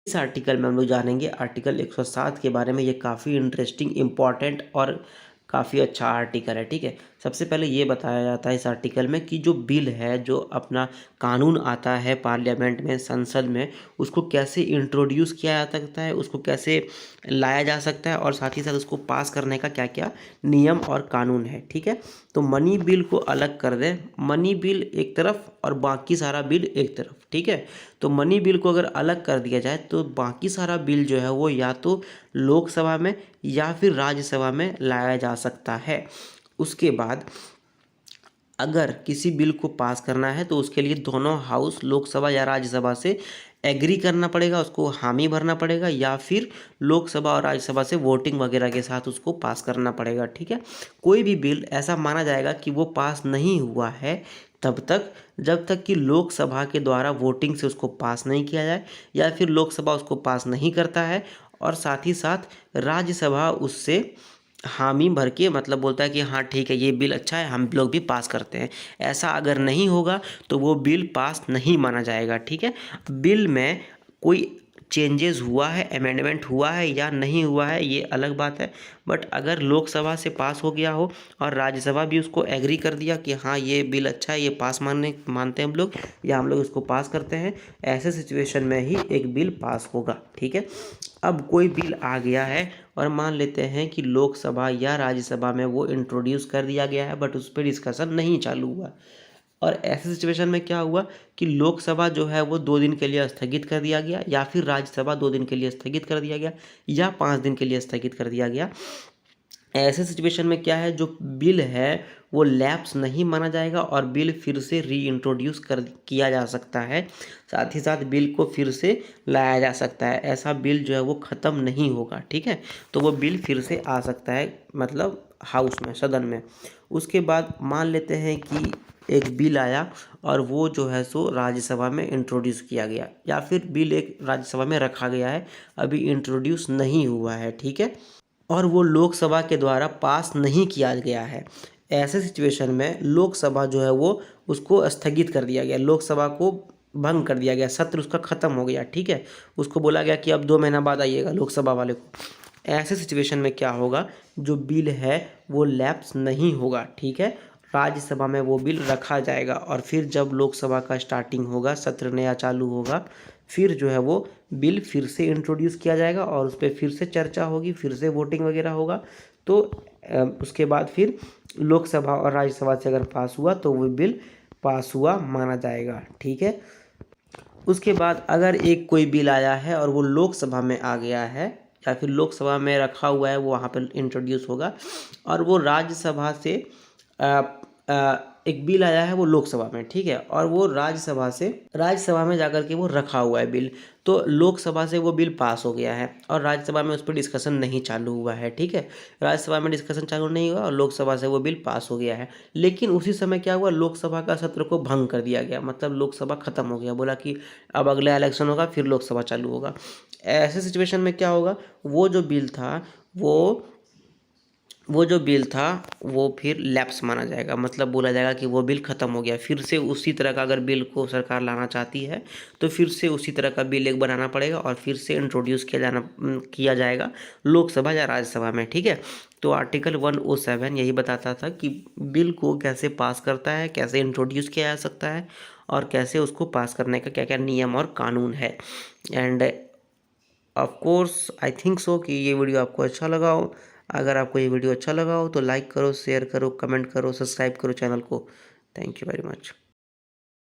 इस आर्टिकल में हम लोग जानेंगे आर्टिकल 107 के बारे में। ये काफ़ी इंटरेस्टिंग, इम्पॉर्टेंट और काफ़ी अच्छा आर्टिकल है। ठीक है, सबसे पहले ये बताया जाता है इस आर्टिकल में कि जो बिल है, जो अपना कानून आता है पार्लियामेंट में, संसद में, उसको कैसे इंट्रोड्यूस किया जा सकता है, उसको कैसे लाया जा सकता है और साथ ही साथ उसको पास करने का क्या क्या नियम और कानून है। ठीक है, तो मनी बिल को अलग कर दें, मनी बिल एक तरफ और बाकी सारा बिल एक तरफ। ठीक है, तो मनी बिल को अगर अलग कर दिया जाए तो बाकी सारा बिल जो है वो या तो लोकसभा में या फिर राज्यसभा में लाया जा सकता है। उसके बाद अगर किसी बिल को पास करना है तो उसके लिए दोनों हाउस, लोकसभा या राज्यसभा से एग्री करना पड़ेगा, उसको हामी भरना पड़ेगा, या फिर लोकसभा और राज्यसभा से वोटिंग वगैरह के साथ उसको पास करना पड़ेगा। ठीक है, कोई भी बिल ऐसा माना जाएगा कि वो पास नहीं हुआ है तब तक, जब तक कि लोकसभा के द्वारा वोटिंग से उसको पास नहीं किया जाए, या फिर लोकसभा उसको पास नहीं करता है और साथ ही साथ राज्यसभा उससे हामी भर के मतलब बोलता है कि हाँ ठीक है, ये बिल अच्छा है, हम लोग भी पास करते हैं। ऐसा अगर नहीं होगा तो वो बिल पास नहीं माना जाएगा। ठीक है, बिल में कोई चेंजेस हुआ है, अमेंडमेंट हुआ है या नहीं हुआ है, ये अलग बात है, बट अगर लोकसभा से पास हो गया हो और राज्यसभा भी उसको एग्री कर दिया कि हाँ ये बिल अच्छा है, ये पास मानते हैं हम लोग, या हम लोग इसको पास करते हैं, ऐसे सिचुएशन में ही एक बिल पास होगा। ठीक है, अब कोई बिल आ गया है और मान लेते हैं कि लोकसभा या राज्यसभा में वो इंट्रोड्यूस कर दिया गया है बट उस पर डिस्कशन नहीं चालू हुआ, और ऐसे सिचुएशन में क्या हुआ कि लोकसभा जो है वो 2 दिन के लिए स्थगित कर दिया गया, या फिर राज्यसभा 2 दिन के लिए स्थगित कर दिया गया, या 5 दिन के लिए स्थगित कर दिया गया। ऐसे सिचुएशन में क्या है, जो बिल है वो लैप्स नहीं माना जाएगा और बिल फिर से री इंट्रोड्यूस कर किया जा सकता है। साथ ही साथ बिल को फिर से लाया जा सकता है, ऐसा बिल जो है वो ख़त्म नहीं होगा। ठीक है, तो वो बिल फिर से आ सकता है, मतलब हाउस में, सदन में। उसके बाद मान लेते हैं कि एक बिल आया और वो जो है सो राज्यसभा में इंट्रोड्यूस किया गया, या फिर बिल एक राज्यसभा में रखा गया है, अभी इंट्रोड्यूस नहीं हुआ है। ठीक है, और वो लोकसभा के द्वारा पास नहीं किया गया है। ऐसे सिचुएशन में लोकसभा जो है वो उसको स्थगित कर दिया गया, लोकसभा को भंग कर दिया गया, सत्र उसका ख़त्म हो गया। ठीक है, उसको बोला गया कि अब 2 महीना बाद आइएगा लोकसभा वाले को। ऐसे सिचुएशन में क्या होगा, जो बिल है वो लैप्स नहीं होगा। ठीक है, राज्यसभा में वो बिल रखा जाएगा और फिर जब लोकसभा का स्टार्टिंग होगा, सत्र नया चालू होगा, फिर जो है वो बिल फिर से इंट्रोड्यूस किया जाएगा और उस पर फिर से चर्चा होगी, फिर से वोटिंग वगैरह होगा। तो उसके बाद फिर लोकसभा और राज्यसभा से अगर पास हुआ तो वो बिल पास हुआ माना जाएगा। ठीक है, उसके बाद अगर एक कोई बिल आया है और वो लोकसभा में आ गया है, या फिर लोकसभा में रखा हुआ है, वो वहाँ पर इंट्रोड्यूस होगा, और वो राज्यसभा से अ, एक बिल आया है वो लोकसभा में, ठीक है, और वो राज्यसभा में जाकर के वो रखा हुआ है बिल, तो लोकसभा से वो बिल पास हो गया है और राज्यसभा में उस पर डिस्कशन नहीं चालू हुआ है। ठीक है, राज्यसभा में डिस्कशन चालू नहीं हुआ और लोकसभा से वो बिल पास हो गया है, लेकिन उसी समय क्या हुआ, लोकसभा का सत्र को भंग कर दिया गया, मतलब लोकसभा खत्म हो गया, बोला कि अब अगला इलेक्शन होगा फिर लोकसभा चालू होगा। ऐसे सिचुएशन में क्या होगा, वो जो बिल था वो जो बिल था वो फिर लैप्स माना जाएगा, मतलब बोला जाएगा कि वो बिल ख़त्म हो गया। फिर से उसी तरह का अगर बिल को सरकार लाना चाहती है तो फिर से उसी तरह का बिल एक बनाना पड़ेगा और फिर से इंट्रोड्यूस किया जाएगा लोकसभा या राज्यसभा में। ठीक है, तो आर्टिकल 107 यही बताता था कि बिल को कैसे पास करता है, कैसे इंट्रोड्यूस किया जा सकता है और कैसे उसको पास करने का क्या क्या नियम और कानून है। End of course I think so कि ये वीडियो आपको अच्छा लगा हो। अगर आपको ये वीडियो अच्छा लगा हो तो लाइक करो, शेयर करो, कमेंट करो, सब्सक्राइब करो चैनल को। Thank you very much.